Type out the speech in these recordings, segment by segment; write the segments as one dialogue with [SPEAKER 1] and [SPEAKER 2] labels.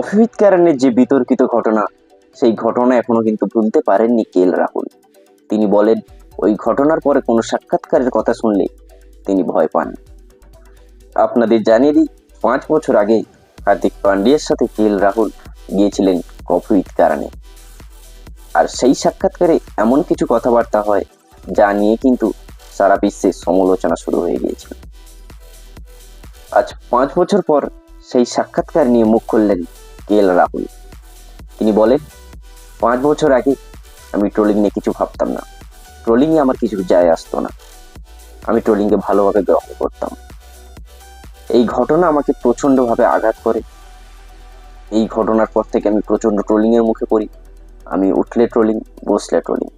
[SPEAKER 1] Coffee with কারণের যে বিতর্কিত ঘটনা, সেই ঘটনা এখনো কিন্তু ভুলতে পারেননি রাহুল। তিনি বলেন, ওই ঘটনার পরে কোনো সাক্ষাৎকারের কথা শুনলে তিনি ভয় পান। আপনাদের জানিয়ে দিই, 5 বছর আগে হার্দিক পান্ডিয়ার সাথে রাহুল গিয়েছিলেন কফি উইথ কারণে। আর সেই সাক্ষাৎকারে এমন কিছু কথাবার্তা হয় যা নিয়ে কিন্তু সারা বিশ্বে সমালোচনা শুরু হয়ে গিয়েছিল। আজ 5 বছর পর সেই সাক্ষাৎকার নিয়ে মুখ খুললেন রাহুল। তিনি বলেন, 5 বছর আগে আমি ট্রোলিং নিয়ে কিছু ভাবতাম না, ট্রোলিংয়ে আমার কিছু যায় আসতো না, আমি ট্রোলিংকে ভালোভাবে গ্রহণ করতাম। এই ঘটনা আমাকে প্রচণ্ডভাবে আঘাত করে। এই ঘটনার পর থেকে আমি প্রচণ্ড ট্রোলিংয়ের মুখে পড়ি। আমি উঠলে ট্রোলিং, বসলে ট্রোলিং।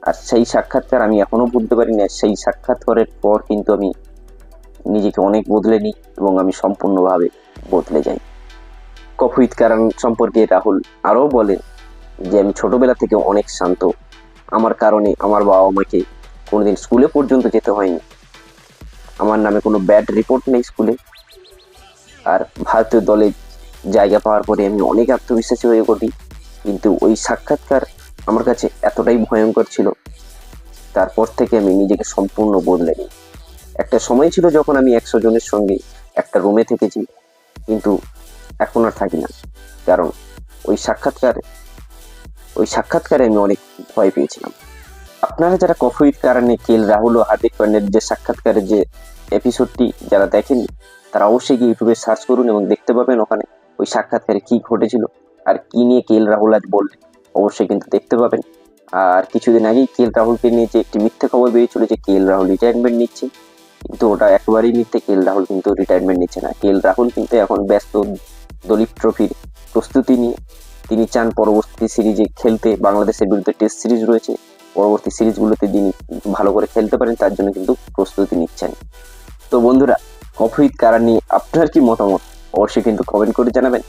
[SPEAKER 1] আর সেই সাক্ষাৎকার আমি এখনো ভুলতে পারি না। সেই সাক্ষাৎকারের পর কিন্তু আমি নিজেকে অনেক বদলে নিই এবং আমি সম্পূর্ণভাবে বদলে যাই। কফি উইথ কারণ সম্পর্কে রাহুল আরও বলেন যে, আমি ছোটবেলা থেকে অনেক শান্ত। আমার কারণে আমার বাবা মাকে কোনোদিন স্কুলে পর্যন্ত যেতে হয়নি। আমার নামে কোনো ব্যাড রিপোর্ট নেই স্কুলে। আর ভারতীয় দলে জায়গা পাওয়ার পরে আমি অনেক আত্মবিশ্বাসী হয়ে পড়ি। কিন্তু ওই সাক্ষাৎকার আমার কাছে এতটাই ভয়ঙ্কর ছিল, তারপর থেকে আমি নিজেকে সম্পূর্ণ বদলে নিই। একটা সময় ছিল যখন আমি 100 জনের সঙ্গে একটা রুমে থেকেছি, কিন্তু এখন আর থাকি না। কারণ ওই সাক্ষাৎকারে আমি অনেক ভয় পেয়েছিলাম। আপনারা যারা কফি উইথ কারণে রাহুল ও হার্দিক পান্ডিয়ার যে সাক্ষাৎকারের যে এপিসোডটি যারা দেখেননি, তারা অবশ্যই গিয়ে ইউটিউবে সার্চ করুন এবং দেখতে পাবেন ওখানে ওই সাক্ষাৎকারে কি ঘটেছিল আর কি নিয়ে রাহুল আজ বললেন, অবশ্যই কিন্তু দেখতে পাবেন। আর কিছুদিন আগেই রাহুলকে নিয়ে যে একটি মিথ্যে খবর বেরিয়েছিল যে রাহুল রিটায়ারমেন্ট নিচ্ছে, কিন্তু ওটা একেবারেই মিথ্যে। রাহুল কিন্তু রিটায়ারমেন্ট নিচ্ছে না। রাহুল কিন্তু এখন ব্যস্ত দলীপ ট্রফির প্রস্তুতি নিয়ে। তিনি চান পরবর্তী সিরিজে খেলতে। বাংলাদেশের বিরুদ্ধে টেস্ট সিরিজ রয়েছে, পরবর্তী সিরিজগুলোতে যিনি ভালো করে খেলতে পারেন তার জন্য কিন্তু প্রস্তুতি নিচ্ছেন। তো বন্ধুরা, কফি উইথ কারণ নিয়ে আপনার কি মতামত অবশ্যই কিন্তু কমেন্ট করে জানাবেন।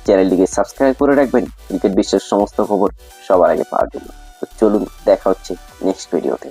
[SPEAKER 1] চ্যানেলটিকে সাবস্ক্রাইব করে রাখবেন ক্রিকেট বিশ্বের সমস্ত খবর সবার আগে পাওয়ার জন্য। তো চলুন, দেখা হচ্ছে নেক্সট ভিডিওতে।